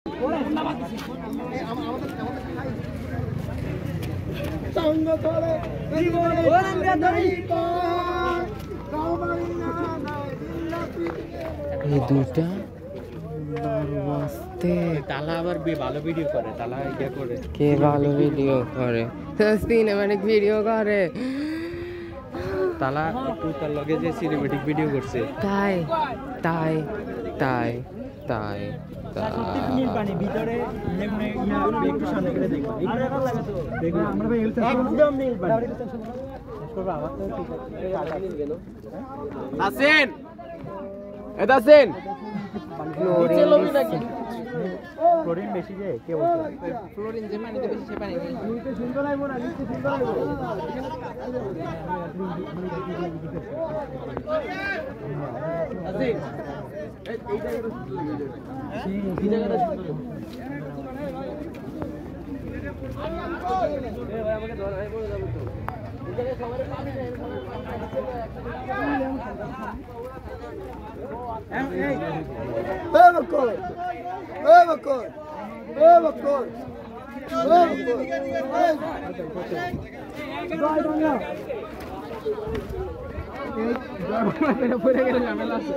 এই দুইটা তালা আবার ভালো ভিডিও করে, তালা এটা করে কে ভালো ভিডিও করে, সিনেম্যাটিক ভিডিও করে। তালা তার লগে যে সিনেম্যাটিক ভিডিও করছে তাই তাই তাই তাই ভিতরে আসেন এটা আসেন ফ্লোরিন বেশি যে কে বলছে ফ্লোরিন যে পানিতে বেশি সে পানি নেই নিতে সুন্দর লাগবো না নিতে সুন্দর লাগবো আসেন এই জায়গাটা সুন্দর এই ভাই আমাকে ধর আমি বলে যাব তো এই জায়গায় সবারে পানি দেয় পড়ে গেলে ঝামেলা আছে।